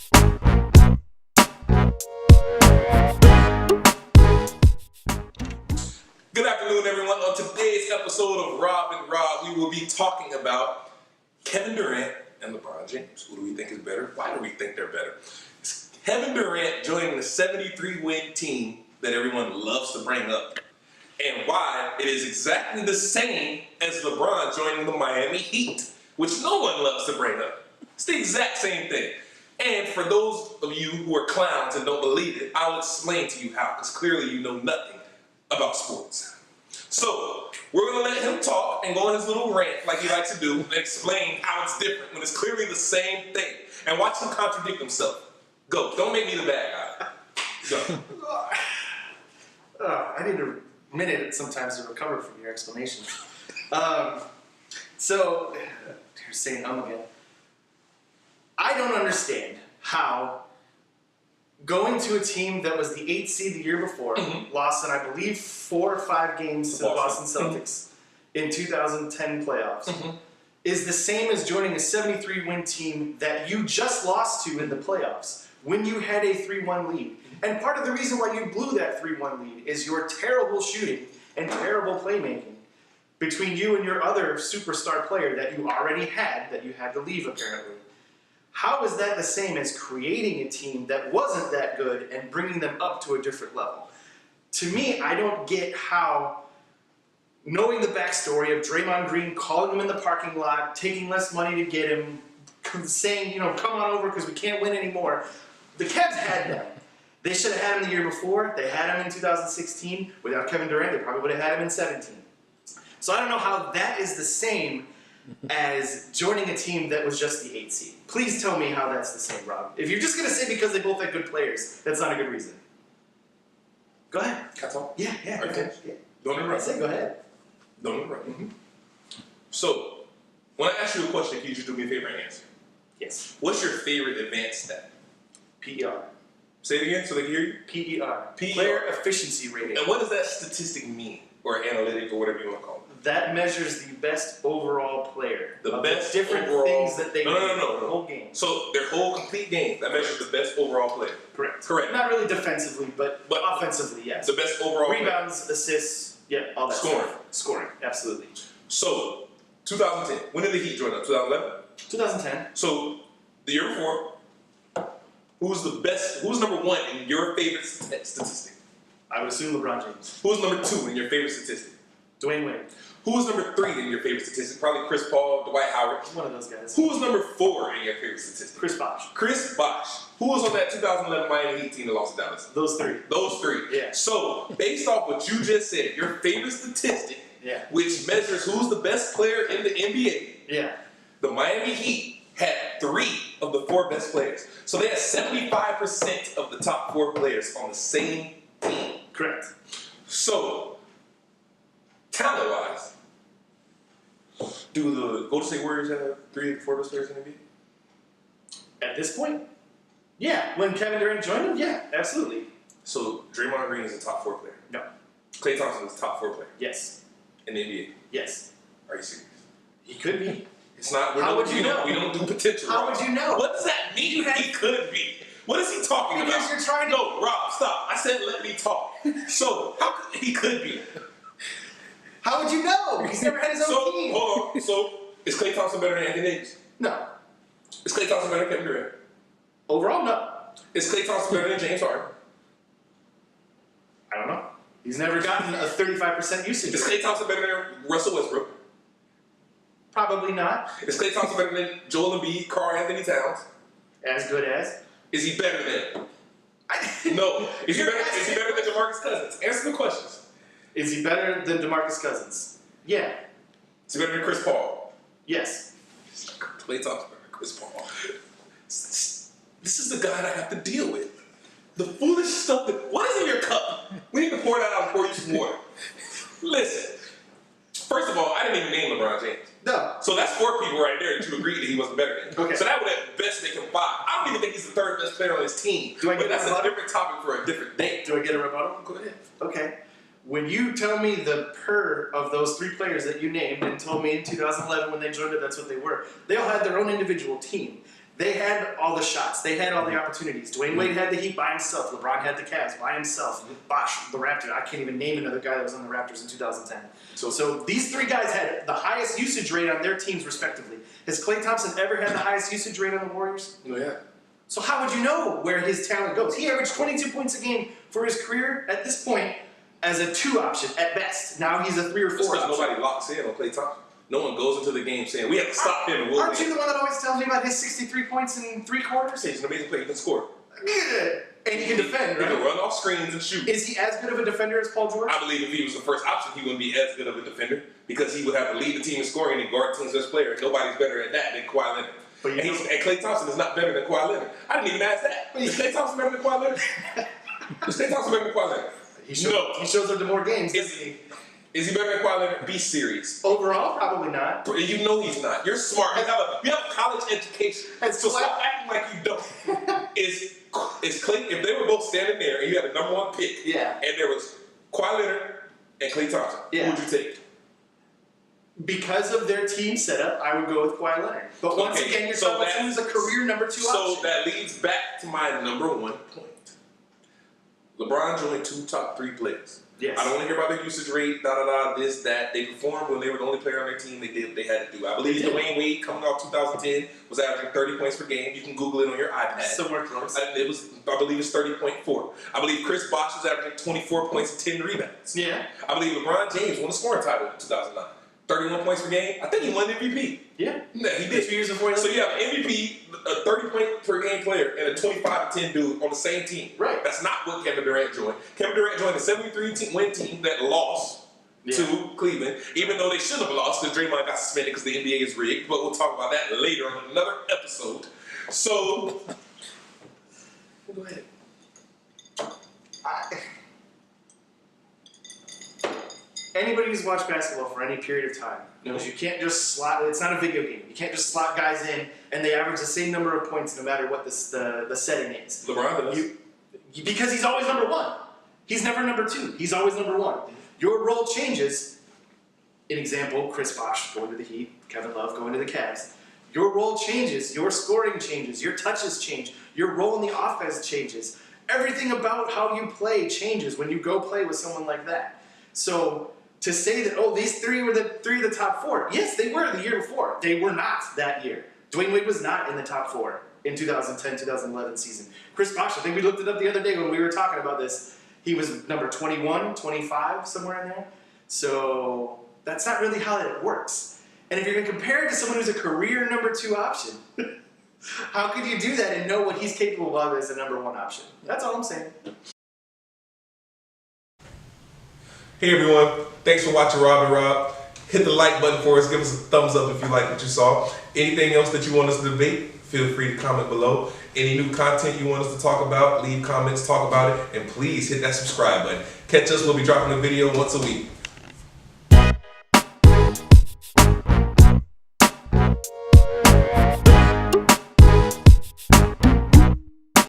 Good afternoon, everyone. On today's episode of Rob and Rob, we will be talking about Kevin Durant and LeBron James. Who do we think is better? Why do we think they're better? Is Kevin Durant joining the 73-win team that everyone loves to bring up, and why it is exactly the same as LeBron joining the Miami Heat, which no one loves to bring up. It's the exact same thing. And for those of you who are clowns and don't believe it, I'll explain to you how, because clearly you know nothing about sports. So, we're going to let him talk and go on his little rant like he likes to do and explain how it's different when it's clearly the same thing. And watch him contradict himself. Go. Don't make me the bad guy. Go. I need a minute sometimes to recover from your explanation. So, you're saying again. I don't understand how going to a team that was the 8th seed the year before, lost in, I believe, 4 or 5 games to the Boston Celtics in 2010 playoffs, is the same as joining a 73-win team that you just lost to in the playoffs when you had a 3-1 lead. And part of the reason why you blew that 3-1 lead is your terrible shooting and terrible playmaking between you and your other superstar player that you already had, that you had to leave apparently. How is that the same as creating a team that wasn't that good and bringing them up to a different level? To me, I don't get how, knowing the backstory of Draymond Green calling him in the parking lot, taking less money to get him, saying, come on over because we can't win anymore. The Cavs had them. They should have had him the year before. They had him in 2016. Without Kevin Durant, they probably would have had him in 17. So I don't know how that is the same as joining a team that was just the 8th seed. Please tell me how that's the same, Rob. If you're just going to say because they both had good players, that's not a good reason. Go ahead. Can I talk? Yeah. Okay. Yeah. Don't interrupt. I say go ahead. Don't interrupt. So, when I ask you a question, can you just do me a favor and answer? Yes. What's your favorite advanced stat? PER. Say it again so they can hear you. PER. PER. Player efficiency rating. And what does that statistic mean? Or analytic, or whatever you want to call it? That measures the best overall player. The best different overall, things that they no. the whole game. So their whole complete game, that measures the best overall player. Correct. Not really defensively, but offensively, yes. The best overall rebounds, player. Assists, all that Scoring. stuff. Scoring, absolutely. So, 2010. When did the Heat join up? 2011? 2010. So, the year before, who's number 1 in your favorite statistic? I would assume LeBron James. Who's number 2 in your favorite statistic? Dwayne Wade. Who was number 3 in your favorite statistic? Probably Chris Paul, Dwight Howard. One of those guys. Who was number 4 in your favorite statistic? Chris Bosh. Chris Bosh. Who was on that 2011 Miami Heat team that lost to Dallas? Those 3. Those 3. Yeah. So, based off what you just said, your favorite statistic, which measures who's the best player in the NBA, the Miami Heat had 3 of the 4 best players. So they had 75% of the top 4 players on the same team. Correct. So, talent-wise, do the Golden State Warriors have 3 of the 4 best players in the NBA? At this point? Yeah. When Kevin Durant joined them? Yeah, absolutely. So, Draymond Green is a top 4 player? No. Klay Thompson is a top 4 player? Yes. In the NBA? Yes. Are you serious? He could be. It's not. How would you know? We don't do potential. How would you know? What does that mean? He could be. What is he talking about? Because you're trying to. No, Rob, stop. I said let me talk. So he could be. How would you know? He's never had his own team. Hold on. So is Klay Thompson better than Anthony Davis? No. Is Klay Thompson better than Kevin Durant? Overall, no. Is Klay Thompson better than James Harden? I don't know. He's never gotten a 35% usage. Is Klay Thompson better than Russell Westbrook? Probably not. Is Klay Thompson better than Joel Embiid, Karl Anthony Towns? As good as? Is he better than? No. Is he better than DeMarcus Cousins? Answer the questions. Is he better than DeMarcus Cousins? Yeah. Is he better than Chris Paul? Yes. Klay Thompson better than Chris Paul. This is the guy I have to deal with. The foolish stuff that... What is in your cup? We need to pour that out and pour you some water. Listen. First of all, I didn't even name LeBron James. No. So that's 4 people right there that you agreed that he wasn't better than. Okay. So that would at best make him 5. I don't even think he's the 3rd best player on his team. But that's a different topic for a different day. Do I get a rebuttal? Go ahead. Okay. When you tell me the per of those 3 players that you named and told me in 2011 when they joined it, that's what they were. They all had their own individual team. They had all the shots. They had all the opportunities. Dwayne Wade had the Heat by himself. LeBron had the Cavs by himself. Bosh, the Raptors. I can't even name another guy that was on the Raptors in 2010. So these three guys had the highest usage rate on their teams, respectively. Has Klay Thompson ever had the highest usage rate on the Warriors? Oh, yeah. So how would you know where his talent goes? He averaged 22 points a game for his career at this point as a 2 option at best. Now he's a 3 or 4 Because option. nobody locks in on Klay Thompson. No one goes into the game saying, we have to stop him. And Aren't you the one that always tells me about his 63 points in 3 quarters? He's an amazing player. He can score. And he can defend, He right? can run off screens and shoot. Is he as good of a defender as Paul George? I believe if he was the first option, he wouldn't be as good of a defender because he would have to lead the team in scoring and guard the team's best player. Nobody's better at that than Kawhi Leonard. But And Klay Thompson is not better than Kawhi Leonard. I didn't even ask that. Is Klay Thompson better than Kawhi Leonard? Is Klay Thompson better than Kawhi Leonard? He shows up to more games, doesn't he? Is he better than Kawhi Leonard? Be serious. Overall, probably not. You know he's not. You're smart. You have a college education. So stop acting like you don't. Is Klay, if they were both standing there and you had a number 1 pick, Yeah. and there was Kawhi Leonard and Klay Thompson, Yeah. who would you take? Because of their team setup, I would go with Kawhi Leonard. But once again, you're talking about someone who's a career number 2 option. So that leads back to my number 1 point. LeBron joined 2 top 3 players. Yes. I don't want to hear about their usage rate, this, that. They performed when they were the only player on their team. They did what they had to do. I believe Dwayne Wade, coming off 2010, was averaging 30 points per game. You can Google it on your iPad. Somewhere close. I believe it's 30.4. I believe Chris Bosh was averaging 24 points and 10 rebounds. Yeah. I believe LeBron James won the scoring title in 2009. 31 points per game. I think he won MVP. Yeah. Yeah, he did. 2 years before he So you have an MVP, a 30-point per game player, and a 25-10 dude on the same team. Right. That's not what Kevin Durant joined. Kevin Durant joined a 73-win team that lost to Cleveland, even though they should have lost because Draymond got suspended because the NBA is rigged. But we'll talk about that later on another episode. So, go ahead. Anybody who's watched basketball for any period of time knows you can't just slot. It's not a video game. You can't just slot guys in and they average the same number of points no matter what the setting is. LeBron does. Because he's always number 1. He's never number 2. He's always number 1. Your role changes. An example: Chris Bosh going to the Heat, Kevin Love going to the Cavs. Your role changes. Your scoring changes. Your touches change. Your role in the offense changes. Everything about how you play changes when you go play with someone like that. So to say that, oh, these 3 were the 3 of the top 4. Yes, they were the year before. They were not that year. Dwayne Wade was not in the top 4 in 2010-2011 season. Chris Bosh, I think we looked it up the other day when we were talking about this. He was number 21, 25, somewhere in there. So that's not really how that works. And if you're going to compare it to someone who's a career number 2 option, how could you do that and know what he's capable of as a number 1 option? That's all I'm saying. Hey everyone, thanks for watching Rob and Rob. Hit the like button for us, give us a thumbs up if you like what you saw. Anything else that you want us to debate, feel free to comment below. Any new content you want us to talk about, leave comments, talk about it, and please hit that subscribe button. Catch us, we'll be dropping a video once a week.